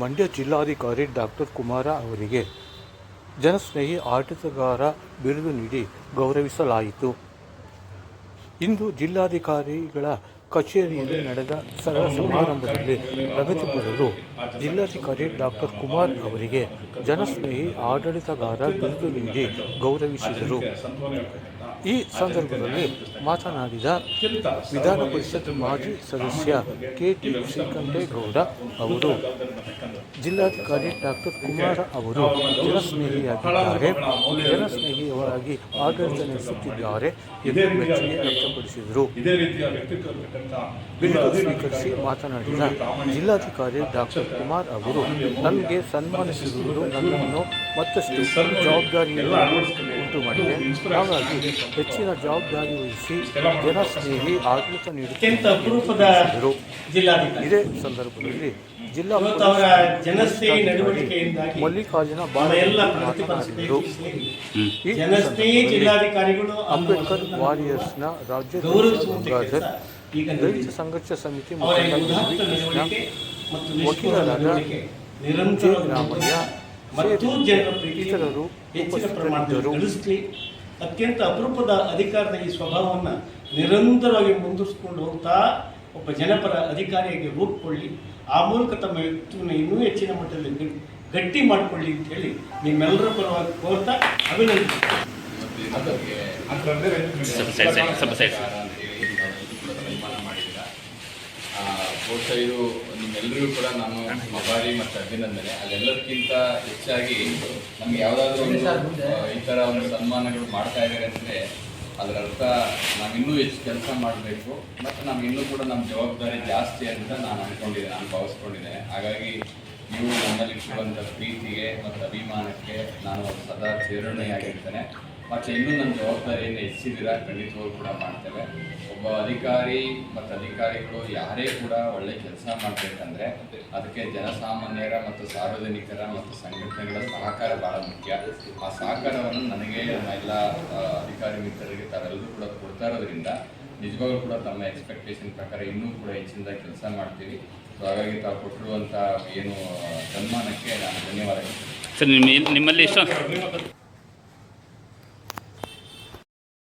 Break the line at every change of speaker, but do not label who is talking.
ಮಂಡ್ಯ ಜಿಲ್ಲಾಧಿಕಾರಿ ಡಾಕ್ಟರ್ ಕುಮಾರ ಅವರಿಗೆ ಜನಸ್ನೇಹಿ ಆಡಳಿತಗಾರ ಬಿರುದು ನೀಡಿ ಗೌರವಿಸಲಾಯಿತು. ಇಂದು ಜಿಲ್ಲಾಧಿಕಾರಿಗಳ ಕಚೇರಿಯಲ್ಲಿ ನಡೆದ ಸರಳ ಸಮಾರಂಭದಲ್ಲಿ ಪ್ರಗತಿಪರರು ಜಿಲ್ಲಾಧಿಕಾರಿ ಡಾಕ್ಟರ್ ಕುಮಾರ್ ಅವರಿಗೆ ಜನಸ್ನೇಹಿ ಆಡಳಿತಗಾರ ಬಿರುದು ನೀಡಿ ಗೌರವಿಸಿದರು. ಈ ಸಂದರ್ಭದಲ್ಲಿ ಮಾತನಾಡಿದ ವಿಧಾನ ಪರಿಷತ್ ಮಾಜಿ ಸದಸ್ಯ ಕೆ.ಟಿ. ಶ್ರೀಕಂಠೇಗೌಡ ಅವರು, ಜಿಲ್ಲಾಧಿಕಾರಿ ಡಾಕ್ಟರ್ ಕುಮಾರ್ ಅವರು ಜನಸ್ನೇಹಿಯಾಗಿದ್ದಾರೆ, ಜನಸ್ನೇಹಿಯಾಗಿ ಆಡಳಿತ ನಡೆಸುತ್ತಿದ್ದಾರೆ ಎಂದು ಮೆಚ್ಚುಗೆ ವ್ಯಕ್ತಪಡಿಸಿದರು. ಬಿರುದು ಸ್ವೀಕರಿಸಿ ಮಾತನಾಡಿದ ಜಿಲ್ಲಾಧಿಕಾರಿ ಡಾಕ್ಟರ್ ಕುಮಾರ್ ಅವರು, ನನಗೆ ಸನ್ಮಾನಿಸಿರುವುದು ನನ್ನನ್ನು ಮತ್ತಷ್ಟು ಜವಾಬ್ದಾರಿಯನ್ನು ಉಂಟು ಮಾಡಿದೆ. ಹಾಗಾಗಿ ಹೆಚ್ಚಿನ ಜವಾಬ್ದಾರಿ ವಹಿಸಿ ಜನಸ್ನೇಹಿ ಆಡಳಿತ ನೀಡುತ್ತಿದ್ದರು. ಇದೇ ಸಂದರ್ಭದಲ್ಲಿ ಜಿಲ್ಲಾ ಮಲ್ಲಿಕಾರ್ಜುನ ಮಾತನಾಡಿದರು. ಈ ಅಂಬೇಡ್ಕರ್ ವಾರಿಯರ್ಸ್ನ ರಾಜ್ಯಾಧ್ಯಕ್ಷ ಗಂಗಾಧರ್, ದಲಿತ ಸಂಘರ್ಷ ಸಮಿತಿ ಮುಖಂಡ ವಕೀಲರಾದ ಜೆ. ರಾಮಯ್ಯ ಇತರರು ಉಪಸ್ಥಿತರಿದ್ದರು.
ಅತ್ಯಂತ ಅಪರೂಪದ ಅಧಿಕಾರದ ಈ ಸ್ವಭಾವವನ್ನು ನಿರಂತರವಾಗಿ ಮುಂದುವರಿಸಿಕೊಂಡು ಹೋಗ್ತಾ ಒಬ್ಬ ಜನಪರ ಅಧಿಕಾರಿಯಾಗಿ ರೂಪುಕೊಳ್ಳಿ, ಆ ಮೂಲಕ ತಮ್ಮ ವ್ಯಕ್ತಿತ್ವವನ್ನು ಇನ್ನೂ ಹೆಚ್ಚಿನ ಮಟ್ಟದಲ್ಲಿ ಗಟ್ಟಿ ಮಾಡಿಕೊಳ್ಳಿ ಅಂತ ಹೇಳಿ ನಿಮ್ಮೆಲ್ಲರ ಪರವಾಗಿ ಕೋರ್ತಾ ಅಭಿನಂದಿಸ್ತೀನಿ.
ಬಹುಶಃ ಇದು ನಿಮ್ಮೆಲ್ಲರಿಗೂ ಕೂಡ ನಾನು ಆಭಾರಿ ಮತ್ತು ಅಭಿನಂದನೆ. ಅದೆಲ್ಲದಕ್ಕಿಂತ ಹೆಚ್ಚಾಗಿ ನಮ್ಗೆ ಯಾವುದಾದ್ರೂ ಈ ಥರ ಒಂದು ಸನ್ಮಾನಗಳು ಮಾಡ್ತಾ ಇದ್ದಾರೆ ಅಂದರೆ ಅದರ ಅರ್ಥ ನಾವಿನ್ನೂ ಹೆಚ್ಚು ಕೆಲಸ ಮಾಡಬೇಕು ಮತ್ತು ನಮಗಿನ್ನೂ ಕೂಡ ನಮ್ಮ ಜವಾಬ್ದಾರಿ ಜಾಸ್ತಿ ಅಂತ ನಾನು ಭಾವಿಸ್ಕೊಂಡಿದ್ದೇನೆ. ಹಾಗಾಗಿ ನೀವು ನಮ್ಮಲ್ಲಿರುವಂಥ ಪ್ರೀತಿಗೆ ಮತ್ತು ಅಭಿಮಾನಕ್ಕೆ ನಾನು ಸದಾ ಚಿರಋಣಿಯಾಗಿರ್ತೇನೆ. ಮತ್ತು ಇನ್ನೂ ನನ್ನ ಜವಾಬ್ದಾರಿಯನ್ನು ಹೆಚ್ಚಿದ್ದೀರಾ, ಖಂಡಿತವಾಗೂ ಕೂಡ ಮಾಡ್ತೇವೆ. ಒಬ್ಬ ಅಧಿಕಾರಿ ಮತ್ತು ಅಧಿಕಾರಿಗಳು ಯಾರೇ ಕೂಡ ಒಳ್ಳೆ ಕೆಲಸ ಮಾಡಬೇಕಂದ್ರೆ ಅದಕ್ಕೆ ಜನಸಾಮಾನ್ಯರ ಮತ್ತು ಸಾರ್ವಜನಿಕರ ಮತ್ತು ಸಂಘಟನೆಗಳ ಸಹಕಾರ ಭಾಳ ಮುಖ್ಯ. ಆ ಸಹಕಾರವನ್ನು ನನಗೆ ನಮ್ಮ ಎಲ್ಲ ಅಧಿಕಾರಿ ಮಿತ್ರರಿಗೆ ತಾವೆಲ್ಲರೂ ಕೂಡ ಕೊಡ್ತಾ ಇರೋದ್ರಿಂದ ನಿಜವಾಗ್ಲೂ ಕೂಡ ತಮ್ಮ ಎಕ್ಸ್ಪೆಕ್ಟೇಷನ್ ಪ್ರಕಾರ ಇನ್ನೂ ಕೂಡ ಹೆಚ್ಚಿನ ಕೆಲಸ ಮಾಡ್ತೀವಿ. ಸೊ ಹಾಗಾಗಿ ತಾವು ಕೊಟ್ಟಿರುವಂಥ ಏನು ಸನ್ಮಾನಕ್ಕೆ ನಾನು ಧನ್ಯವಾದಗಳು
ಸರ್. ನಿಮ್ಮಲ್ಲಿ ಎಷ್ಟು